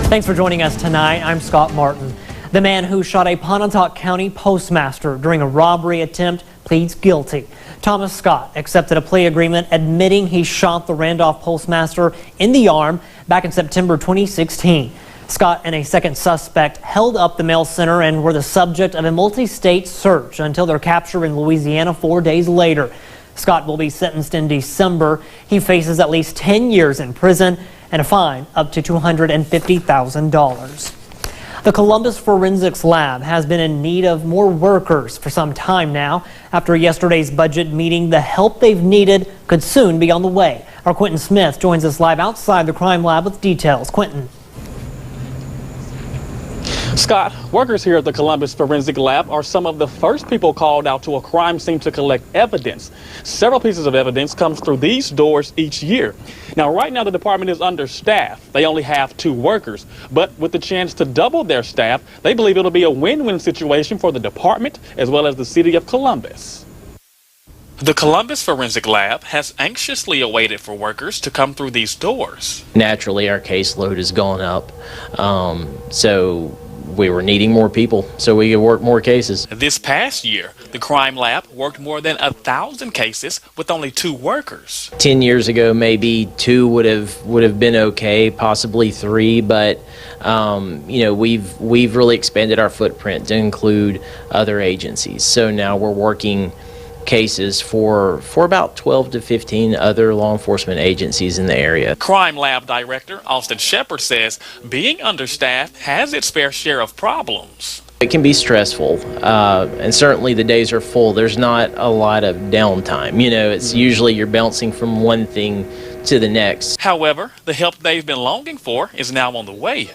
Thanks for joining us tonight. I'm Scott Martin. The man who shot a Pontotoc County postmaster during a robbery attempt pleads guilty. Thomas Scott accepted a plea agreement admitting he shot the Randolph postmaster in the arm back in September 2016. Scott and a second suspect held up the mail center and were the subject of a multi-state search until their capture in Louisiana 4 days later. Scott will be sentenced in December. He faces at least 10 years in prison and a fine up to $250,000. The Columbus Forensics Lab has been in need of more workers for some time now. After yesterday's budget meeting, the help they've needed could soon be on the way. Our Quentin Smith joins us live outside the crime lab with details. Quentin. Scott, workers here at the Columbus Forensic Lab are some of the first people called out to a crime scene to collect evidence. Several pieces of evidence comes through these doors each year. Now, right now, the department is understaffed. They only have 2 workers, but with the chance to double their staff, they believe it'll be a win-win situation for the department as well as the city of Columbus. The Columbus Forensic Lab has anxiously awaited for workers to come through these doors. Naturally, our caseload has gone up, so we were needing more people so we could work more cases. This past year, the crime lab worked more than 1,000 cases with only 2 workers. 10 years ago, maybe 2 would have been okay, possibly 3, but we've really expanded our footprint to include other agencies. So now we're working cases for about 12 to 15 other law enforcement agencies in the area. Crime Lab Director Austin Shepard says being understaffed has its fair share of problems. It can be stressful, and certainly the days are full. There's not a lot of downtime. It's usually you're bouncing from one thing to the next. However, the help they've been longing for is now on the way.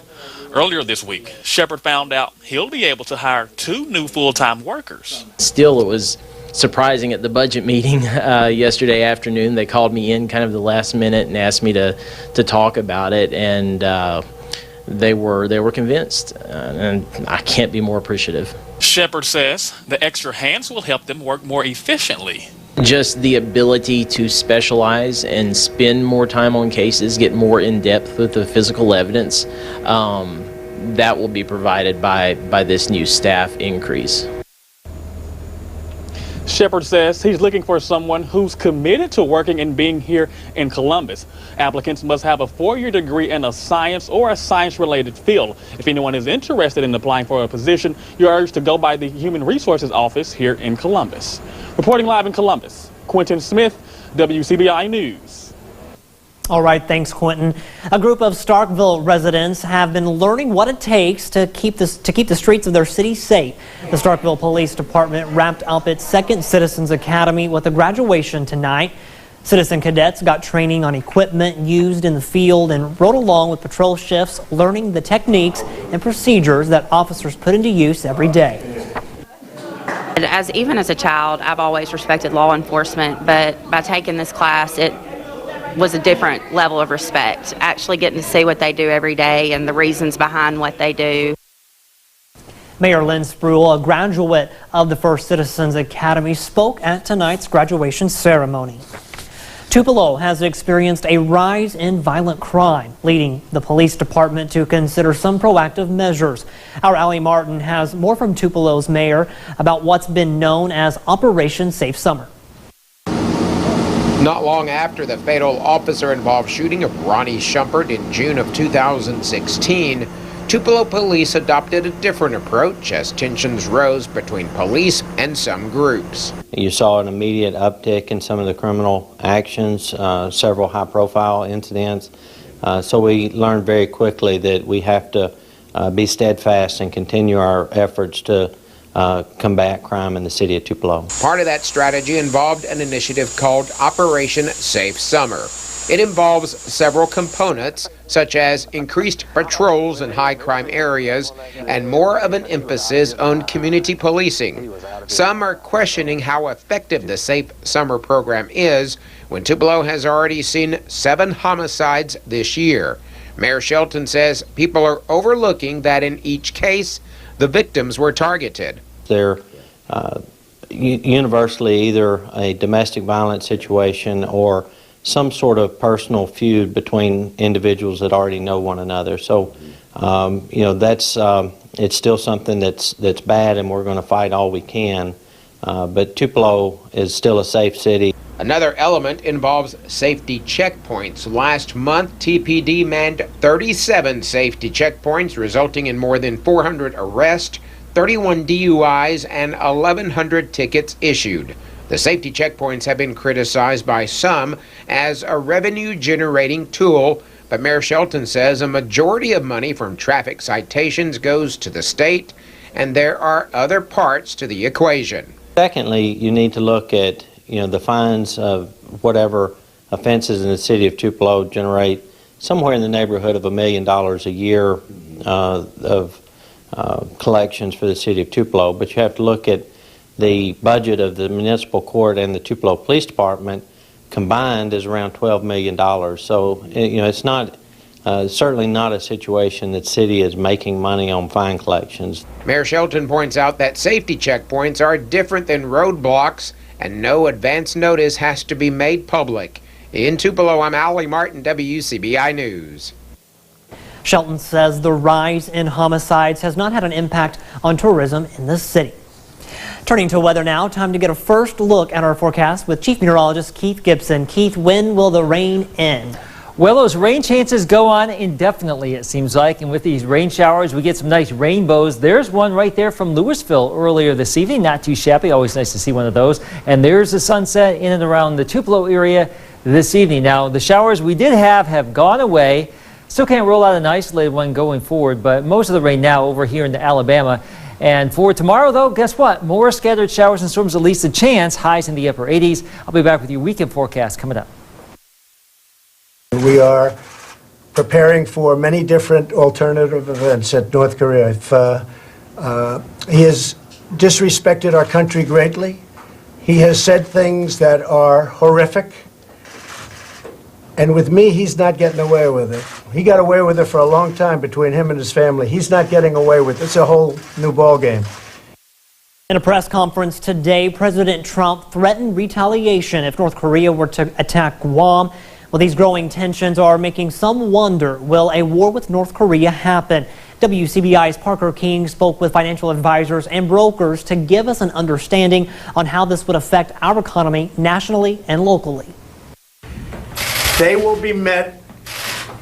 Earlier this week, Shepard found out he'll be able to hire 2 new full-time workers. Still, it was surprising at the budget meeting yesterday afternoon. They called me in kind of the last minute and asked me to talk about it, and they were convinced, and I can't be more appreciative. Shepard says the extra hands will help them work more efficiently. Just the ability to specialize and spend more time on cases, get more in depth with the physical evidence, that will be provided by this new staff increase. Shepard says he's looking for someone who's committed to working and being here in Columbus. Applicants must have a 4-year degree in a science or a science-related field. If anyone is interested in applying for a position, you're urged to go by the Human Resources Office here in Columbus. Reporting live in Columbus, Quentin Smith, WCBI News. All right, thanks, Quentin. A group of Starkville residents have been learning what it takes to keep the streets of their city safe. The Starkville Police Department wrapped up its 2nd Citizens Academy with a graduation tonight. Citizen cadets got training on equipment used in the field and rode along with patrol shifts, learning the techniques and procedures that officers put into use every day. Even as a child, I've always respected law enforcement, but by taking this class, it was a different level of respect, actually getting to see what they do every day and the reasons behind what they do. Mayor Lynn Spruill, a graduate of the 1st Citizens Academy, spoke at tonight's graduation ceremony. Tupelo has experienced a rise in violent crime, leading the police department to consider some proactive measures. Our Allie Martin has more from Tupelo's mayor about what's been known as Operation Safe Summer. Not long after the fatal officer-involved shooting of Ronnie Shumpert in June of 2016, Tupelo police adopted a different approach as tensions rose between police and some groups. You saw an immediate uptick in some of the criminal actions, several high-profile incidents. So we learned very quickly that we have to be steadfast and continue our efforts to combat crime in the city of Tupelo. Part of that strategy involved an initiative called Operation Safe Summer. It involves several components, such as increased patrols in high crime areas and more of an emphasis on community policing. Some are questioning how effective the Safe Summer program is when Tupelo has already seen 7 homicides this year. Mayor Shelton says people are overlooking that in each case, the victims were targeted. They're universally either a domestic violence situation or some sort of personal feud between individuals that already know one another. So That's it's still something that's bad, and we're going to fight all we can. But Tupelo is still a safe city. Another element involves safety checkpoints. Last month, TPD manned 37 safety checkpoints, resulting in more than 400 arrests, 31 DUIs, and 1,100 tickets issued. The safety checkpoints have been criticized by some as a revenue-generating tool, but Mayor Shelton says a majority of money from traffic citations goes to the state, and there are other parts to the equation. Secondly, you need to look at the fines of whatever offenses in the city of Tupelo generate somewhere in the neighborhood of $1 million a year of collections for the city of Tupelo. But you have to look at the budget of the municipal court and the Tupelo Police Department combined is around $12 million. So it's not certainly not a situation that city is making money on fine collections. Mayor Shelton points out that safety checkpoints are different than roadblocks, and no advance notice has to be made public. In Tupelo, I'm Allie Martin, WCBI News. Shelton says the rise in homicides has not had an impact on tourism in the city. Turning to weather now, time to get a first look at our forecast with Chief Meteorologist Keith Gibson. Keith, when will the rain end? Well, those rain chances go on indefinitely, it seems like, and with these rain showers, we get some nice rainbows. There's one right there from Louisville earlier this evening, not too shabby, always nice to see one of those. And there's the sunset in and around the Tupelo area this evening. Now, the showers we did have gone away. Still can't rule out an isolated one going forward, but most of the rain now over here in Alabama. And for tomorrow, though, guess what? More scattered showers and storms, at least a chance, highs in the upper 80s. I'll be back with your weekend forecast coming up. We are preparing for many different alternative events at North Korea. He has disrespected our country greatly. He has said things that are horrific. And with me, he's not getting away with it. He got away with it for a long time between him and his family. He's not getting away with it. It's a whole new ballgame. In a press conference today, President Trump threatened retaliation if North Korea were to attack Guam. Well, these growing tensions are making some wonder, will a war with North Korea happen? WCBI's Parker King spoke with financial advisors and brokers to give us an understanding on how this would affect our economy nationally and locally. They will be met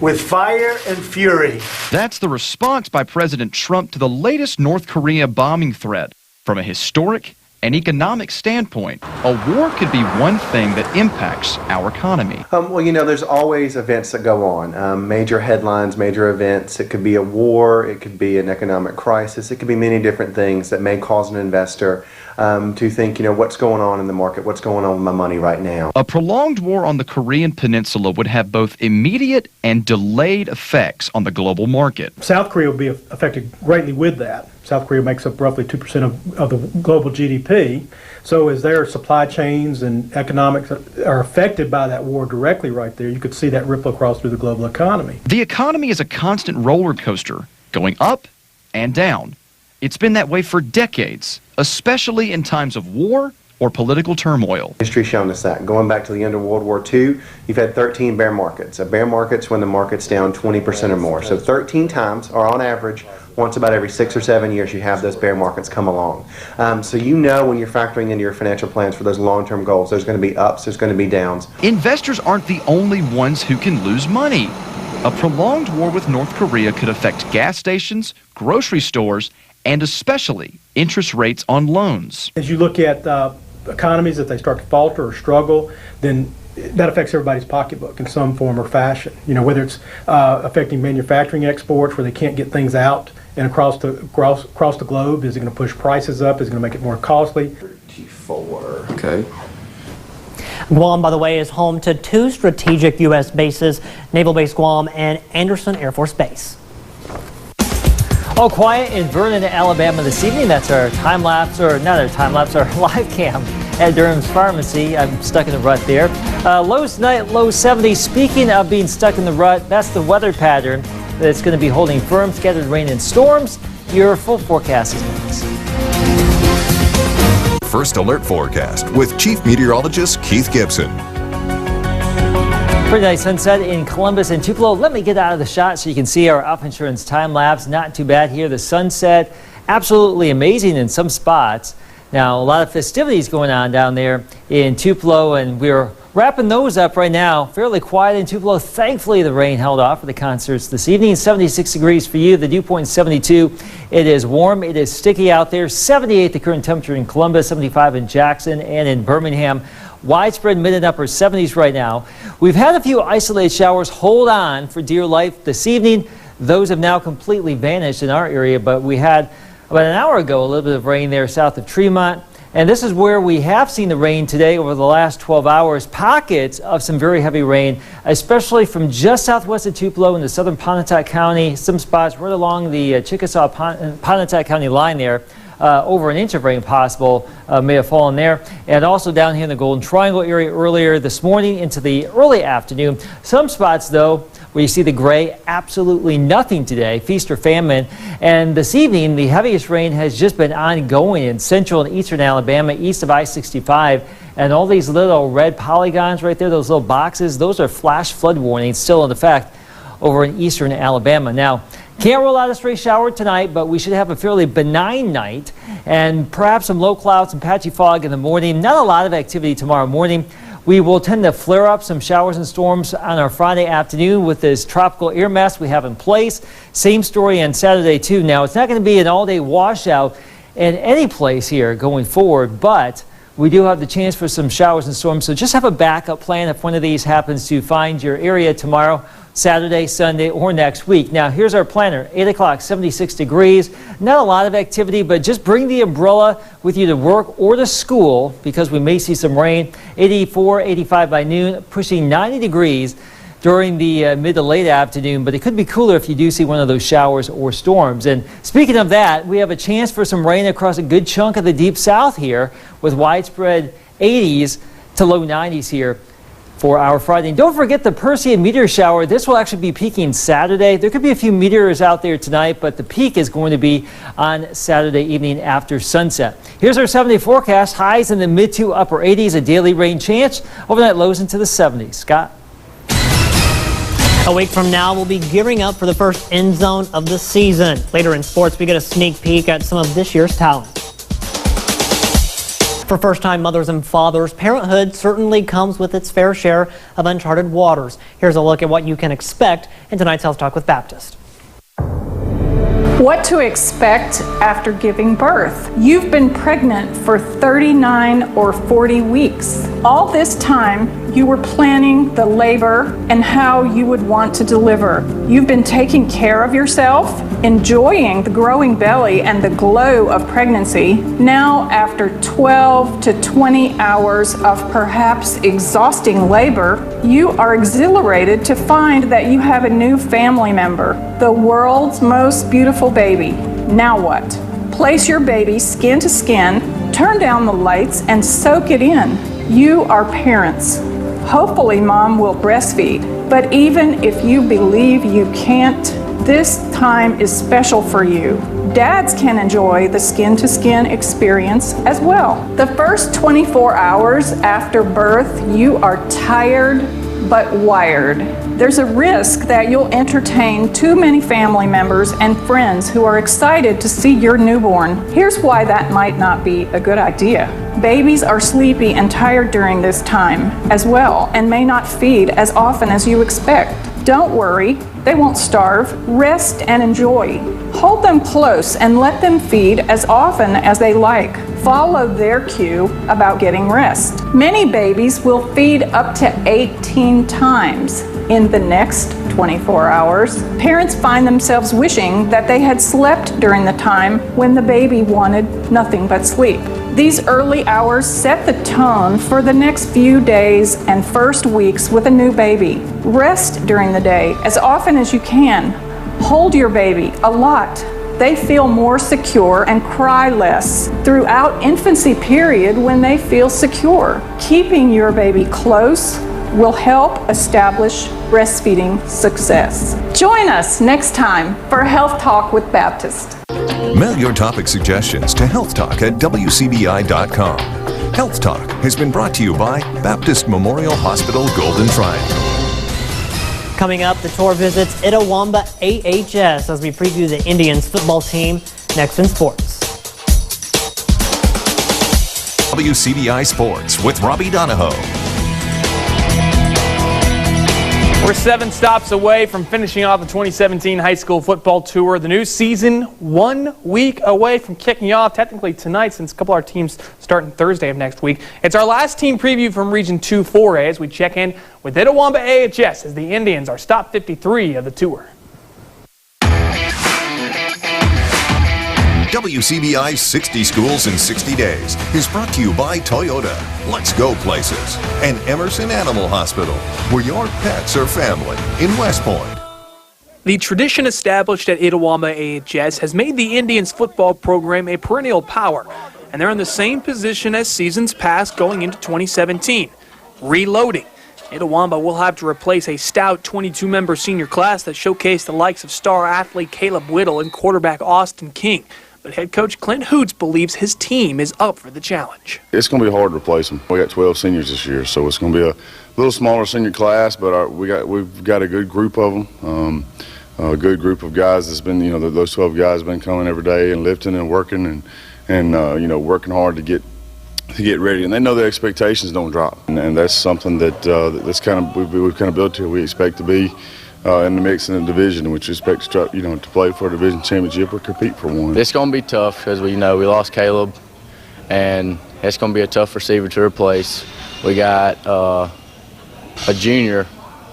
with fire and fury. That's the response by President Trump to the latest North Korea bombing threat. From a historic and economic standpoint, a war could be one thing that impacts our economy. There's always events that go on, major headlines, major events. It could be a war, it could be an economic crisis, it could be many different things that may cause an investor to think, what's going on in the market, what's going on with my money right now. A prolonged war on the Korean Peninsula would have both immediate and delayed effects on the global market. South Korea will be affected greatly with that. South Korea makes up roughly 2% of the global GDP. So as their supply chains and economics are affected by that war directly right there, you could see that ripple across through the global economy. The economy is a constant roller coaster, going up and down. It's been that way for decades, especially in times of war or political turmoil. History's shown us that. Going back to the end of World War II, you've had 13 bear markets. A bear market's when the market's down 20% or more. So 13 times, or on average, once about every 6 or 7 years, you have those bear markets come along. So when you're factoring into your financial plans for those long-term goals, there's going to be ups, there's going to be downs. Investors aren't the only ones who can lose money. A prolonged war with North Korea could affect gas stations, grocery stores, and especially interest rates on loans. As you look at economies, if they start to falter or struggle, then that affects everybody's pocketbook in some form or fashion. Whether it's affecting manufacturing exports where they can't get things out and across the globe, is it going to push prices up? Is it going to make it more costly? 34, okay. Guam, by the way, is home to 2 strategic U.S. bases, Naval Base Guam and Anderson Air Force Base. All quiet in Vernon, Alabama this evening. That's our time-lapse, or not our time-lapse, our live cam at Durham's Pharmacy. I'm stuck in the rut there. Lows tonight, low 70. Speaking of being stuck in the rut, that's the weather pattern that's going to be holding firm. Scattered rain and storms. Your full forecast is next. First Alert Forecast with Chief Meteorologist Keith Gibson. Pretty nice sunset in Columbus and Tupelo. Let me get out of the shot so you can see our Alpha Insurance time lapse. Not too bad here. The sunset, absolutely amazing in some spots. Now, a lot of festivities going on down there in Tupelo, and we're wrapping those up right now. Fairly quiet in Tupelo. Thankfully, the rain held off for the concerts this evening. 76 degrees for you. The dew point 72. It is warm. It is sticky out there. 78 the current temperature in Columbus, 75 in Jackson and in Birmingham. Widespread mid and upper 70s right now. We've had a few isolated showers hold on for dear life this evening. Those have now completely vanished in our area, but we had about an hour ago a little bit of rain there south of Tremont. And this is where we have seen the rain today over the last 12 hours. Pockets of some very heavy rain, especially from just southwest of Tupelo into southern Pontotoc County. Some spots right along the Chickasaw-Pontotoc County line there. Over an inch of rain possible may have fallen there. And also down here in the Golden Triangle area earlier this morning into the early afternoon. Some spots, though, where you see the gray, absolutely nothing today, feast or famine. And this evening, the heaviest rain has just been ongoing in central and eastern Alabama, east of I-65. And all these little red polygons right there, those little boxes, those are flash flood warnings still in effect over in eastern Alabama. Now, can't rule out a stray shower tonight, but we should have a fairly benign night and perhaps some low clouds and patchy fog in the morning. Not a lot of activity tomorrow morning. We will tend to flare up some showers and storms on our Friday afternoon with this tropical air mass we have in place. Same story on Saturday too. Now, it's not going to be an all-day washout in any place here going forward, but we do have the chance for some showers and storms. So just have a backup plan if one of these happens to find your area tomorrow, Saturday, Sunday, or next week. Now, here's our planner. 8 o'clock, 76 degrees. Not a lot of activity, but just bring the umbrella with you to work or to school because we may see some rain. 84, 85 by noon, pushing 90 degrees during the mid to late afternoon, but it could be cooler if you do see one of those showers or storms. And speaking of that, we have a chance for some rain across a good chunk of the deep south here with widespread 80s to low 90s here for our Friday. And don't forget the Perseid meteor shower. This will actually be peaking Saturday. There could be a few meteors out there tonight, but the peak is going to be on Saturday evening after sunset. Here's our 7-day forecast. Highs in the mid to upper 80s, a daily rain chance. Overnight lows into the 70s. Scott? A week from now, we'll be gearing up for the first end zone of the season. Later in sports, we get a sneak peek at some of this year's talent. For first-time mothers and fathers, parenthood certainly comes with its fair share of uncharted waters. Here's a look at what you can expect in tonight's Health Talk with Baptist. What to expect after giving birth. You've been pregnant for 39 or 40 weeks. All this time, you were planning the labor and how you would want to deliver. You've been taking care of yourself, enjoying the growing belly and the glow of pregnancy. Now, after 12 to 20 hours of perhaps exhausting labor, you are exhilarated to find that you have a new family member, the world's most beautiful baby. Now what? Place your baby skin to skin, turn down the lights, and soak it in. You are parents. Hopefully, mom will breastfeed, but even if you believe you can't, this time is special for you. Dads can enjoy the skin-to-skin experience as well. The first 24 hours after birth, you are tired but wired. There's a risk that you'll entertain too many family members and friends who are excited to see your newborn. Here's why that might not be a good idea. Babies are sleepy and tired during this time as well and may not feed as often as you expect. Don't worry, they won't starve. Rest and enjoy. Hold them close and let them feed as often as they like. Follow their cue about getting rest. Many babies will feed up to 18 times in the next 24 hours. Parents find themselves wishing that they had slept during the time when the baby wanted nothing but sleep. These early hours set the tone for the next few days and first weeks with a new baby. Rest during the day as often as you can. Hold your baby a lot. They feel more secure and cry less throughout infancy period when they feel secure. Keeping your baby close will help establish breastfeeding success. Join us next time for Health Talk with Baptist. Mail your topic suggestions to healthtalk@wcbi.com. Health Talk has been brought to you by Baptist Memorial Hospital Golden Triangle. Coming up, the tour visits Itawamba AHS as we preview the Indians football team next in sports. WCBI Sports with Robbie Donahoe. We're 7 stops away from finishing off the 2017 high school football tour. The new season 1 week away from kicking off, technically tonight, since a couple of our teams starting Thursday of next week. It's our last team preview from Region 2 4A as we check in with Itawamba AHS as the Indians are stop 53 of the tour. WCBI 60 Schools in 60 Days is brought to you by Toyota, Let's Go Places, and Emerson Animal Hospital, where your pets are family in West Point. The tradition established at Itawamba AHS has made the Indians football program a perennial power, and they're in the same position as seasons past going into 2017, reloading. Itawamba will have to replace a stout 22-member senior class that showcased the likes of star athlete Caleb Whittle and quarterback Austin King. But head coach Clint Hoots believes his team is up for the challenge. It's going to be hard to replace them. We got 12 seniors this year, so it's going to be a little smaller senior class, but we've got a good group of them, a good group of guys that's been, those 12 guys have been coming every day and lifting and working and working hard to get ready, and they know their expectations don't drop, and that's something that we've kind of built here. We expect to be in the mix in the division, which we expect to try, to play for a division championship or compete for one. It's going to be tough because we lost Caleb, and it's going to be a tough receiver to replace. We got a junior,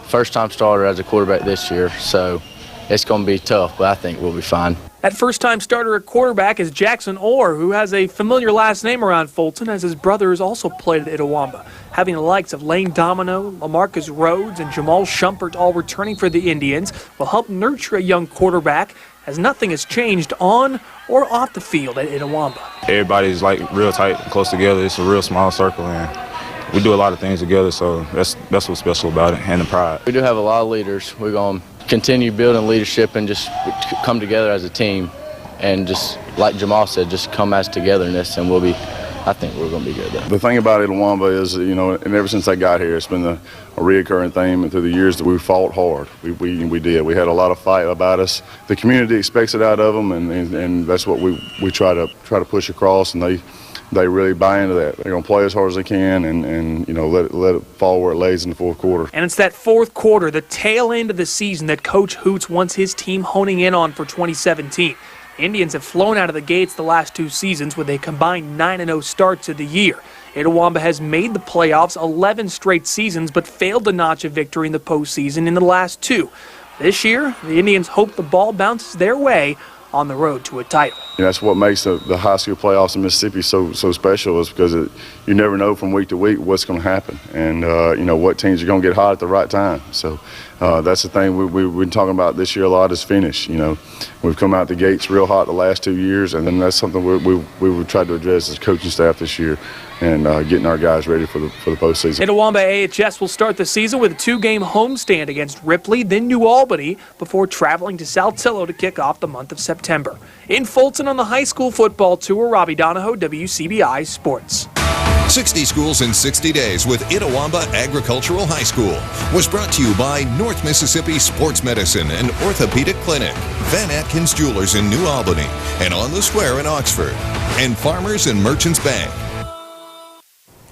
first-time starter as a quarterback this year, so it's going to be tough, but I think we'll be fine. That first-time starter at quarterback is Jackson Orr, who has a familiar last name around Fulton, as his brothers also played at Itawamba. Having the likes of Lane Domino, LaMarcus Rhodes, and Jamal Shumpert all returning for the Indians will help nurture a young quarterback, as nothing has changed on or off the field at Itawamba. Everybody's real tight and close together. It's a real small circle, and we do a lot of things together, so that's what's special about it, and the pride. We do have a lot of leaders. We're going to continue building leadership and just come together as a team, and just like Jamal said, just come as togetherness, and I think we're going to be good there. The thing about Itawamba is, and ever since I got here, it's been a reoccurring theme, and through the years that we fought hard. We did. We had a lot of fight about us. The community expects it out of them, and that's what we try to push across, and they really buy into that. They're going to play as hard as they can and let it fall where it lays in the fourth quarter. And it's that fourth quarter, the tail end of the season, that Coach Hoots wants his team honing in on for 2017. The Indians have flown out of the gates the last 2 seasons with a combined 9-0 start to the year. Itawamba has made the playoffs 11 straight seasons but failed to notch a victory in the postseason in the last 2. This year, the Indians hope the ball bounces their way on the road to a title. That's what makes the high school playoffs in Mississippi so special, is because you never know from week to week what's going to happen, and what teams are going to get hot at the right time. So that's the thing we've been talking about this year a lot, is finish. We've come out the gates real hot the last 2 years, and then that's something we would try to address as coaching staff this year, and getting our guys ready for the postseason. Itawamba AHS will start the season with a 2-game homestand against Ripley, then New Albany, before traveling to Saltillo to kick off the month of September. In Fulton on the high school football tour, Robbie Donahoe, WCBI Sports. 60 Schools in 60 Days with Itawamba Agricultural High School was brought to you by North Mississippi Sports Medicine and Orthopedic Clinic, Van Atkins Jewelers in New Albany, and On the Square in Oxford, and Farmers and Merchants Bank.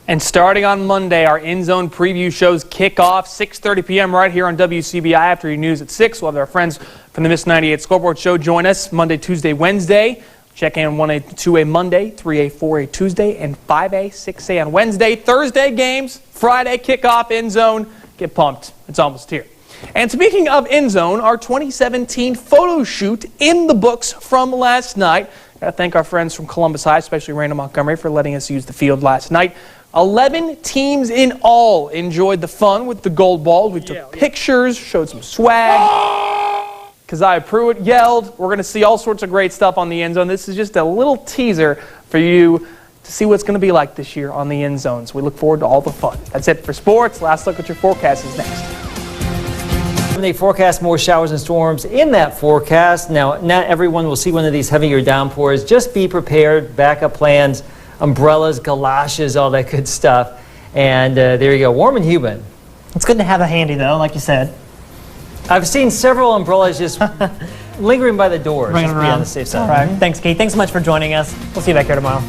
And starting on Monday, our in-zone preview shows kick off 6:30 p.m. right here on WCBI. After your news at 6, we'll have our friends from the Miss 98 Scoreboard Show join us Monday, Tuesday, Wednesday. Check in 1A, 2A Monday, 3A, 4A Tuesday, and 5A, 6A on Wednesday. Thursday games, Friday kickoff, in zone. Get pumped. It's almost here. And speaking of in zone, our 2017 photo shoot in the books from last night. Got to thank our friends from Columbus High, especially Randall Montgomery, for letting us use the field last night. 11 teams in all enjoyed the fun with the gold balls. We took pictures, showed some swag. Keziah Pruitt yelled. We're going to see all sorts of great stuff on the end zone. This is just a little teaser for you to see what it's going to be like this year on the end zones. We look forward to all the fun. That's it for sports. Last look at your forecast is next. They forecast more showers and storms in that forecast. Now, not everyone will see one of these heavier downpours. Just be prepared. Backup plans, umbrellas, galoshes, all that good stuff. And there you go. Warm and humid. It's good to have a handy, though, like you said. I've seen several umbrellas just lingering by the doors. Running Just be on around. the safe side. Right. Thanks, Keith. Thanks so much for joining us. We'll see you back here tomorrow.